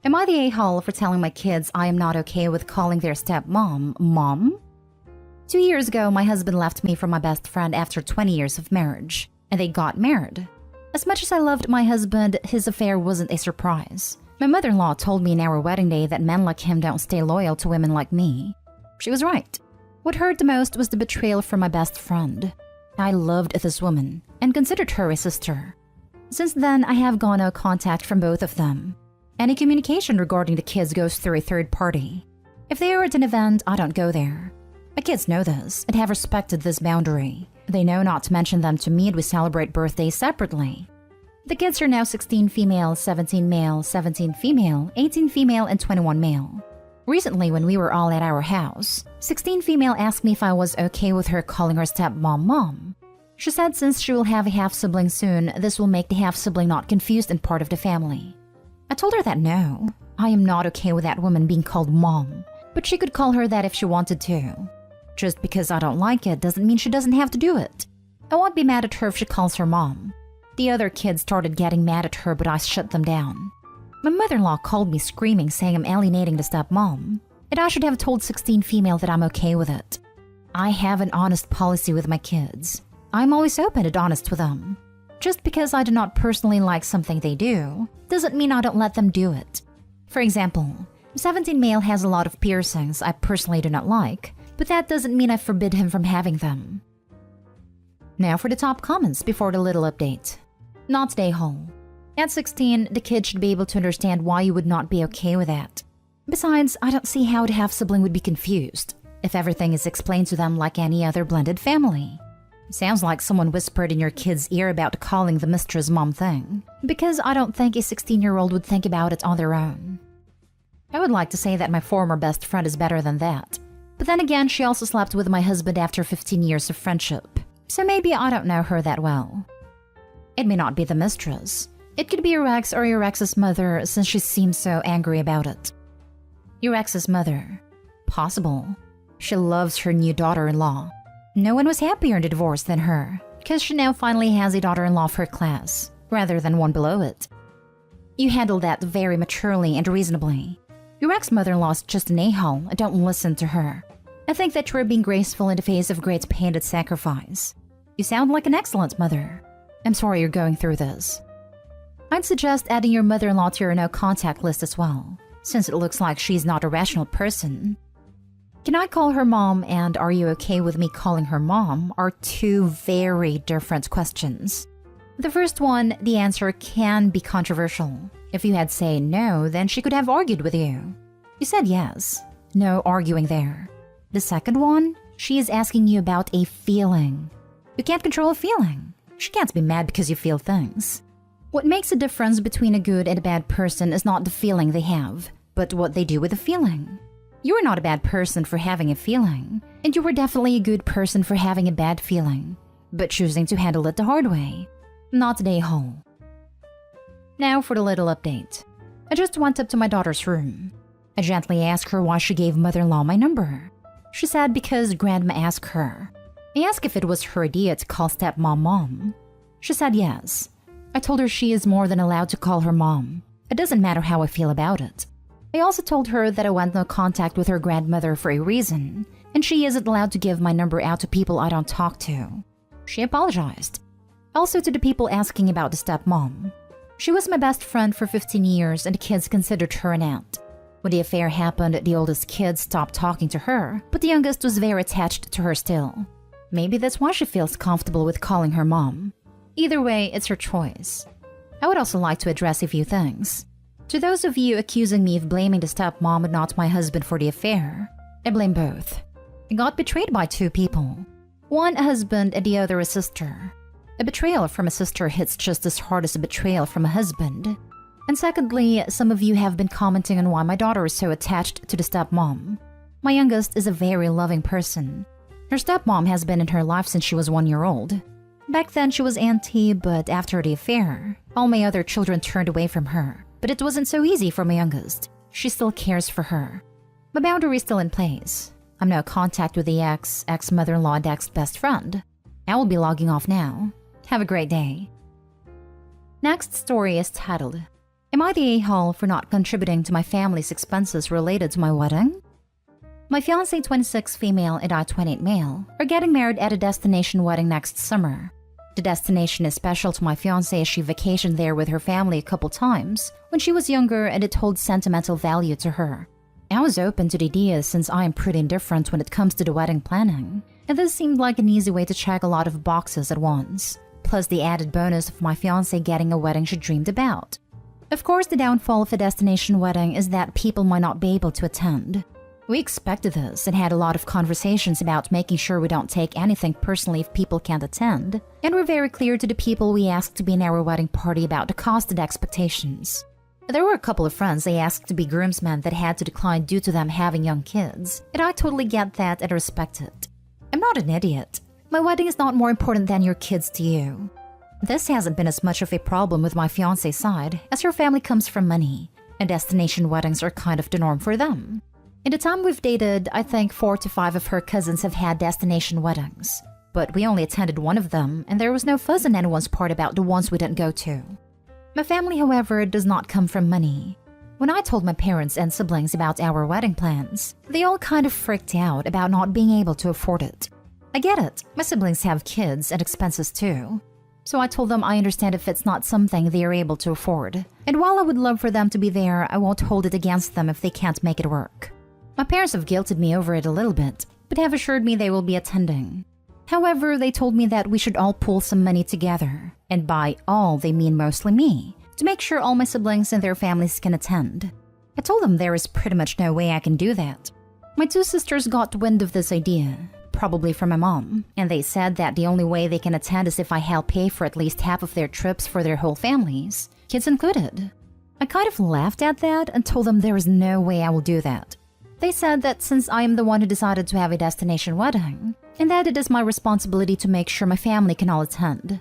Am I the a-hole for telling my kids I am not okay with calling their stepmom Mom? 2 years ago, my husband left me for my best friend after 20 years of marriage, and they got married. As much as I loved my husband, his affair wasn't a surprise. My mother-in-law told me in our wedding day that men like him don't stay loyal to women like me. She was right. What hurt the most was the betrayal from my best friend. I loved this woman and considered her a sister. Since then, I have gone no contact from both of them. Any communication regarding the kids goes through a third party. If they are at an event, I don't go there. My kids know this and have respected this boundary. They know not to mention them to me, and we celebrate birthdays separately. The kids are now 16 female, 17 male, 17 female, 18 female, and 21 male. Recently, when we were all at our house, 16 female asked me if I was okay with her calling her stepmom Mom. She said since she will have a half-sibling soon, this will make the half-sibling not confused and part of the family. I told her that no, I am not okay with that woman being called Mom, but she could call her that if she wanted to. Just because I don't like it doesn't mean she doesn't have to do it. I won't be mad at her if she calls her Mom. The other kids started getting mad at her, but I shut them down. My mother-in-law called me screaming, saying I'm alienating the stepmom, and I should have told 16 female that I'm okay with it. I have an honest policy with my kids. I'm always open and honest with them. Just because I do not personally like something they do, doesn't mean I don't let them do it. For example, 17 male has a lot of piercings I personally do not like, but that doesn't mean I forbid him from having them. Now for the top comments before the little update. Not stay home. At 16, the kid should be able to understand why you would not be okay with that. Besides, I don't see how the half-sibling would be confused if everything is explained to them like any other blended family. Sounds like someone whispered in your kid's ear about calling the mistress mom thing, because I don't think a 16-year-old would think about it on their own. I would like to say that my former best friend is better than that, but then again, she also slept with my husband after 15 years of friendship, so maybe I don't know her that well. It may not be the mistress. It could be your ex or your ex's mother, since she seems so angry about it. Your ex's mother. Possible. She loves her new daughter-in-law. No one was happier in the divorce than her, because she now finally has a daughter-in-law of her class, rather than one below it. You handled that very maturely and reasonably. Your ex-mother-in-law is just an a-hole, and don't listen to her. I think that you're being graceful in the face of great pain and sacrifice. You sound like an excellent mother. I'm sorry you're going through this. I'd suggest adding your mother-in-law to your no-contact list as well, since it looks like she's not a rational person. Can I call her mom and are you okay with me calling her mom are two very different questions. The first one, the answer can be controversial. If you had said no, then she could have argued with you. You said yes. No arguing there. The second one, she is asking you about a feeling. You can't control a feeling. She can't be mad because you feel things. What makes a difference between a good and a bad person is not the feeling they have, but what they do with the feeling. You are not a bad person for having a feeling, and you were definitely a good person for having a bad feeling, but choosing to handle it the hard way. Not the a-hole. Now for the little update. I just went up to my daughter's room. I gently asked her why she gave mother-in-law my number. She said because grandma asked her. I asked if it was her idea to call stepmom Mom. She said yes. I told her she is more than allowed to call her mom. It doesn't matter how I feel about it. I also told her that I want no contact with her grandmother for a reason, and she isn't allowed to give my number out to people I don't talk to. She apologized. Also to the people asking about the stepmom. She was my best friend for 15 years and the kids considered her an aunt. When the affair happened, the oldest kid stopped talking to her, but the youngest was very attached to her still. Maybe that's why she feels comfortable with calling her mom. Either way, it's her choice. I would also like to address a few things. To those of you accusing me of blaming the stepmom and not my husband for the affair, I blame both. I got betrayed by two people. One a husband and the other a sister. A betrayal from a sister hits just as hard as a betrayal from a husband. And secondly, some of you have been commenting on why my daughter is so attached to the stepmom. My youngest is a very loving person. Her stepmom has been in her life since she was 1 year old. Back then she was auntie, but after the affair, all my other children turned away from her. But it wasn't so easy for my youngest. She still cares for her. My boundary is still in place. I'm no contact with the ex-mother-in-law and ex-best friend. I will be logging off now. Have a great day. Next story is titled, Am I the a-hole for not contributing to my family's expenses related to my wedding? My fiancé, 26 female, and I, 28 male, are getting married at a destination wedding next summer. The destination is special to my fiancé as she vacationed there with her family a couple times when she was younger, and it holds sentimental value to her. I was open to the idea since I am pretty indifferent when it comes to the wedding planning, and this seemed like an easy way to check a lot of boxes at once, plus the added bonus of my fiancé getting a wedding she dreamed about. Of course, the downfall of a destination wedding is that people might not be able to attend. We expected this and had a lot of conversations about making sure we don't take anything personally if people can't attend, and we're very clear to the people we asked to be in our wedding party about the cost and expectations. There were a couple of friends they asked to be groomsmen that had to decline due to them having young kids, and I totally get that and respect it. I'm not an idiot. My wedding is not more important than your kids to you. This hasn't been as much of a problem with my fiancé's side, as her family comes from money, and destination weddings are kind of the norm for them. In the time we've dated, I think 4 to 5 of her cousins have had destination weddings, but we only attended one of them, and there was no fuss on anyone's part about the ones we didn't go to. My family, however, does not come from money. When I told my parents and siblings about our wedding plans, they all kind of freaked out about not being able to afford it. I get it, my siblings have kids and expenses too. So I told them I understand if it's not something they are able to afford, and while I would love for them to be there, I won't hold it against them if they can't make it work. My parents have guilted me over it a little bit, but have assured me they will be attending. However, they told me that we should all pool some money together, and by all they mean mostly me, to make sure all my siblings and their families can attend. I told them there is pretty much no way I can do that. My 2 sisters got wind of this idea, probably from my mom, and they said that the only way they can attend is if I help pay for at least half of their trips for their whole families, kids included. I kind of laughed at that and told them there is no way I will do that. They said that since I am the one who decided to have a destination wedding, and that it is my responsibility to make sure my family can all attend.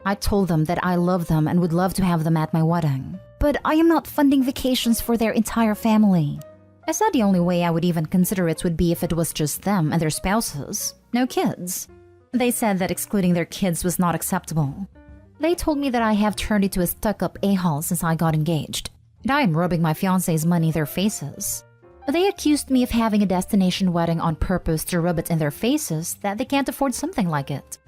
I told them that I love them and would love to have them at my wedding, but I am not funding vacations for their entire family. I said the only way I would even consider it would be if it was just them and their spouses, no kids. They said that excluding their kids was not acceptable. They told me that I have turned into a stuck-up a-hole since I got engaged, and I am rubbing my fiancé's money in their faces. They accused me of having a destination wedding on purpose to rub it in their faces that they can't afford something like it.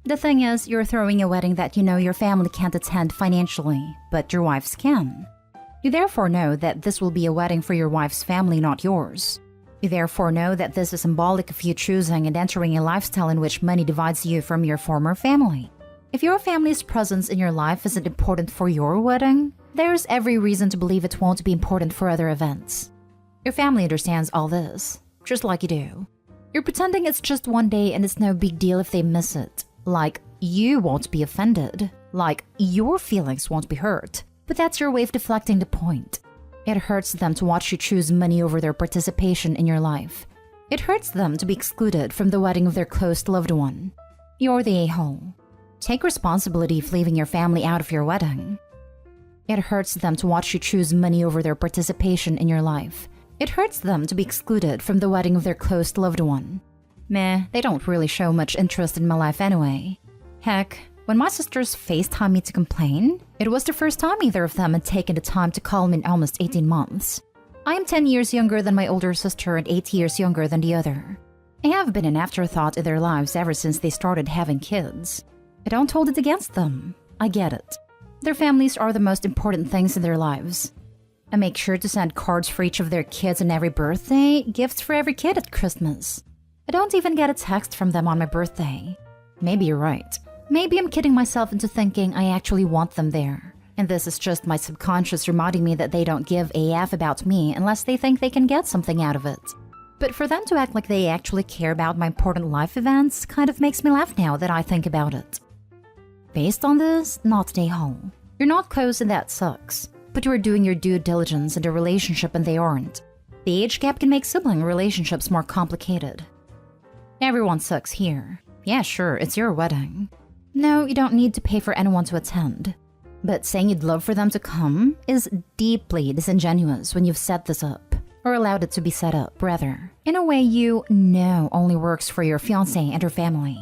The thing is, you're throwing a wedding that you know your family can't attend financially, but your wife's can. You therefore know that this will be a wedding for your wife's family, not yours. You therefore know that this is symbolic of you choosing and entering a lifestyle in which money divides you from your former family. If your family's presence in your life isn't important for your wedding, there's every reason to believe it won't be important for other events. Your family understands all this, just like you do. You're pretending it's just one day and it's no big deal if they miss it. Like, you won't be offended. Like, your feelings won't be hurt. But that's your way of deflecting the point. It hurts them to watch you choose money over their participation in your life. It hurts them to be excluded from the wedding of their close loved one. You're the a-hole. Take responsibility for leaving your family out of your wedding. It hurts them to watch you choose money over their participation in your life. It hurts them to be excluded from the wedding of their close loved one. Meh, they don't really show much interest in my life anyway. Heck, when my sisters FaceTime me to complain, it was the first time either of them had taken the time to call me in almost 18 months. I am 10 years younger than my older sister and 8 years younger than the other. I have been an afterthought in their lives ever since they started having kids. I don't hold it against them. I get it. Their families are the most important things in their lives. I make sure to send cards for each of their kids on every birthday, gifts for every kid at Christmas. I don't even get a text from them on my birthday. Maybe you're right. Maybe I'm kidding myself into thinking I actually want them there. And this is just my subconscious reminding me that they don't give a f about me unless they think they can get something out of it. But for them to act like they actually care about my important life events kind of makes me laugh now that I think about it. Based on this, not a hole. You're not close and that sucks. But you are doing your due diligence in the relationship and they aren't. The age gap can make sibling relationships more complicated. Everyone sucks here. Yeah, sure, it's your wedding. No, you don't need to pay for anyone to attend. But saying you'd love for them to come is deeply disingenuous when you've set this up, or allowed it to be set up, rather, in a way you know only works for your fiancé and her family.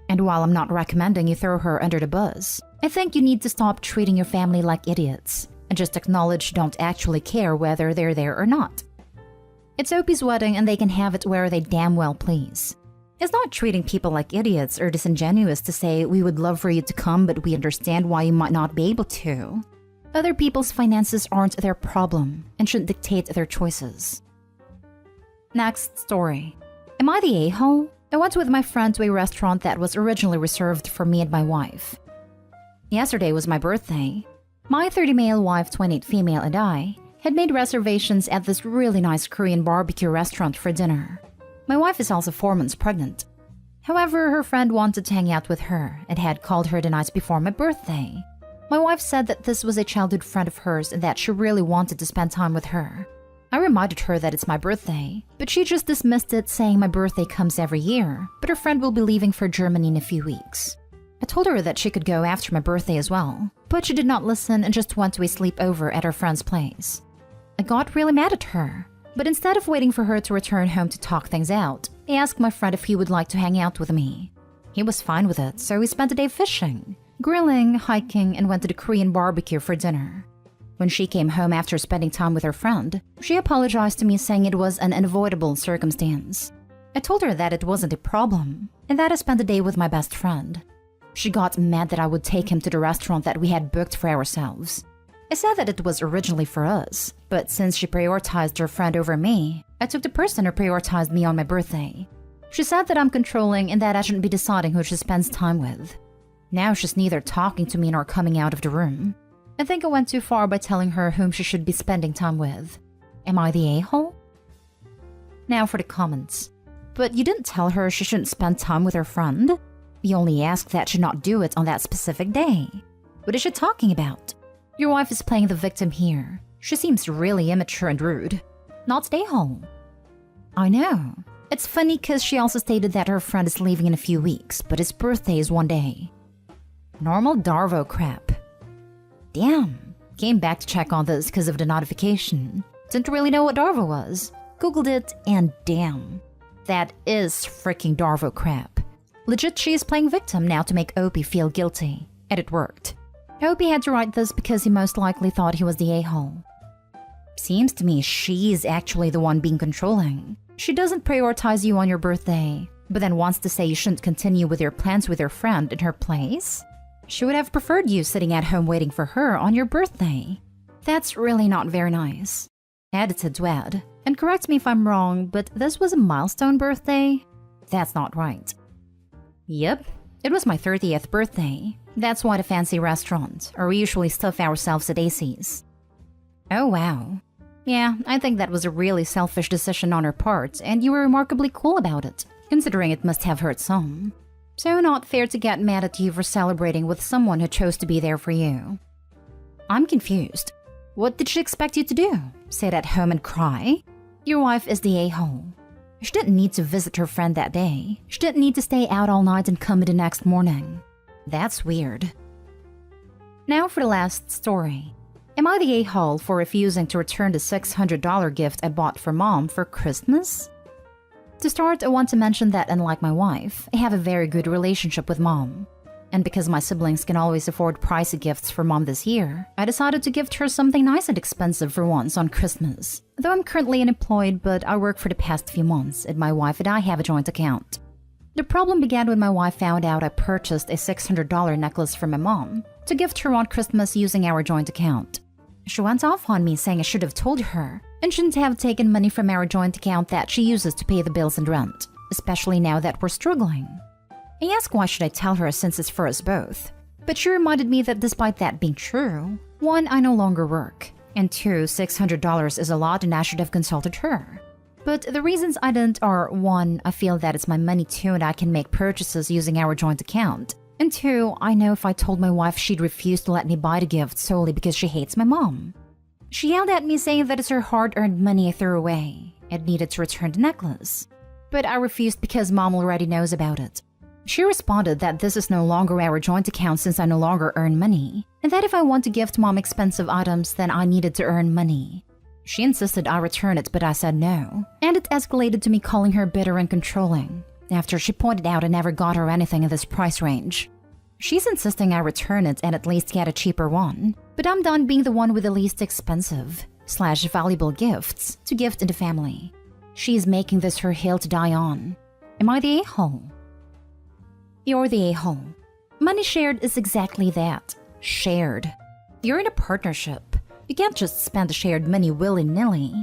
And while I'm not recommending you throw her under the bus, I think you need to stop treating your family like idiots. and just acknowledge you don't actually care whether they're there or not. It's Opie's wedding and they can have it where they damn well please. It's not treating people like idiots or disingenuous to say we would love for you to come but we understand why you might not be able to. Other people's finances aren't their problem and shouldn't dictate their choices. Next story. Am I the a-hole? I went with my friend to a restaurant that was originally reserved for me and my wife. Yesterday was my birthday. My 30 male wife, 28 female, and I had made reservations at this really nice Korean barbecue restaurant for dinner. My wife is also 4 months pregnant. However, her friend wanted to hang out with her and had called her the night before my birthday. My wife said that this was a childhood friend of hers and that she really wanted to spend time with her. I reminded her that it's my birthday, but she just dismissed it, saying my birthday comes every year, but her friend will be leaving for Germany in a few weeks. I told her that she could go after my birthday as well, but she did not listen and just went to a sleepover at her friend's place. I got really mad at her, but instead of waiting for her to return home to talk things out, I asked my friend if he would like to hang out with me. He was fine with it, so we spent the day fishing, grilling, hiking, and went to the Korean barbecue for dinner. When she came home after spending time with her friend, she apologized to me, saying it was an unavoidable circumstance. I told her that it wasn't a problem, and that I spent the day with my best friend. She got mad that I would take him to the restaurant that we had booked for ourselves. I said that it was originally for us, but since she prioritized her friend over me, I took the person who prioritized me on my birthday. She said that I'm controlling and that I shouldn't be deciding who she spends time with. Now she's neither talking to me nor coming out of the room. I think I went too far by telling her whom she should be spending time with. Am I the a-hole? Now for the comments. But you didn't tell her she shouldn't spend time with her friend? You only asked that she not do it on that specific day. What is she talking about? Your wife is playing the victim here. She seems really immature and rude. Not the a-hole. I know. It's funny because she also stated that her friend is leaving in a few weeks, but his birthday is one day. Normal Darvo crap. Damn. Came back to check on this because of the notification. Didn't really know what Darvo was. Googled it and damn. That is freaking Darvo crap. Legit, she is playing victim now to make Opie feel guilty. And it worked. Opie had to write this because he most likely thought he was the a-hole. Seems to me she's actually the one being controlling. She doesn't prioritize you on your birthday, but then wants to say you shouldn't continue with your plans with your friend in her place? She would have preferred you sitting at home waiting for her on your birthday. That's really not very nice. Edited to add, and correct me if I'm wrong, but this was a milestone birthday? That's not right. Yep, it was my 30th birthday. That's why the fancy restaurant, or we usually stuff ourselves at AC's. Oh wow. Yeah, I think that was a really selfish decision on her part, and you were remarkably cool about it, considering it must have hurt some. So not fair to get mad at you for celebrating with someone who chose to be there for you. I'm confused. What did she expect you to do? Sit at home and cry? Your wife is the a-hole. She didn't need to visit her friend that day. She didn't need to stay out all night and come in the next morning. That's weird. Now for the last story. Am I the a-hole for refusing to return the $600 gift I bought for Mom for Christmas? To start, I want to mention that unlike my wife, I have a very good relationship with Mom. And because my siblings can always afford pricey gifts for Mom this year, I decided to gift her something nice and expensive for once on Christmas. Though I'm currently unemployed, but I work for the past few months, and my wife and I have a joint account. The problem began when my wife found out I purchased a $600 necklace for my mom to gift her on Christmas using our joint account. She went off on me, saying I should have told her and shouldn't have taken money from our joint account that she uses to pay the bills and rent, especially now that we're struggling. I asked why should I tell her since it's for us both, but she reminded me that despite that being true, 1, I no longer work, and 2, $600 is a lot and I should have consulted her. But the reasons I didn't are 1, I feel that it's my money too and I can make purchases using our joint account, and 2, I know if I told my wife she'd refuse to let me buy the gift solely because she hates my mom. She yelled at me saying that it's her hard-earned money I threw away and needed to return the necklace. But I refused because Mom already knows about it. She responded that this is no longer our joint account since I no longer earn money, and that if I want to gift Mom expensive items, then I needed to earn money. She insisted I return it, but I said no, and it escalated to me calling her bitter and controlling, after she pointed out I never got her anything in this price range. She's insisting I return it and at least get a cheaper one, but I'm done being the one with the least expensive / valuable gifts to gift in the family. She's making this her hill to die on. Am I the a-hole? You're the a-hole. Money shared is exactly that. Shared. You're in a partnership. You can't just spend the shared money willy-nilly.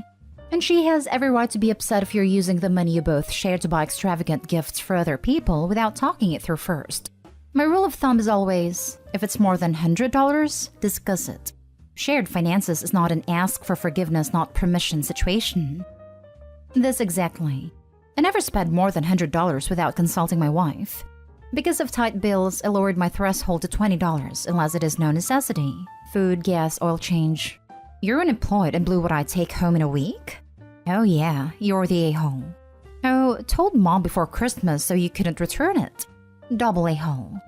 And she has every right to be upset if you're using the money you both share to buy extravagant gifts for other people without talking it through first. My rule of thumb is always, if it's more than $100, discuss it. Shared finances is not an ask for forgiveness, not permission situation. This exactly. I never spent more than $100 without consulting my wife. Because of tight bills, I lowered my threshold to $20 unless it is no necessity. Food, gas, oil change. You're unemployed and blew what I take home in a week? Oh yeah, you're the a-hole. Oh, told mom before Christmas so you couldn't return it. Double a-hole.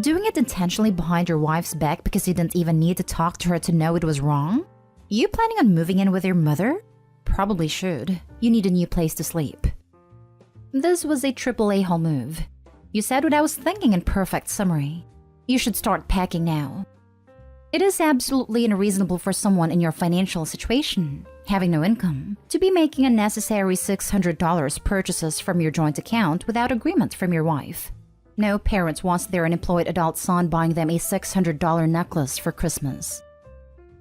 Doing it intentionally behind your wife's back because you didn't even need to talk to her to know it was wrong? You planning on moving in with your mother? Probably should. You need a new place to sleep. This was a triple a-hole move. You said what I was thinking in perfect summary. You should start packing now. It is absolutely unreasonable for someone in your financial situation, having no income, to be making unnecessary $600 purchases from your joint account without agreement from your wife. No parent wants their unemployed adult son buying them a $600 necklace for Christmas.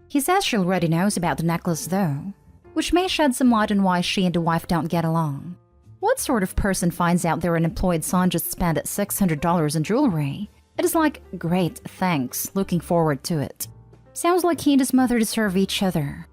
He says she already knows about the necklace though, which may shed some light on why she and the wife don't get along. What sort of person finds out their unemployed son just spent $600 in jewelry? It is like, great, thanks, looking forward to it. Sounds like he and his mother deserve each other.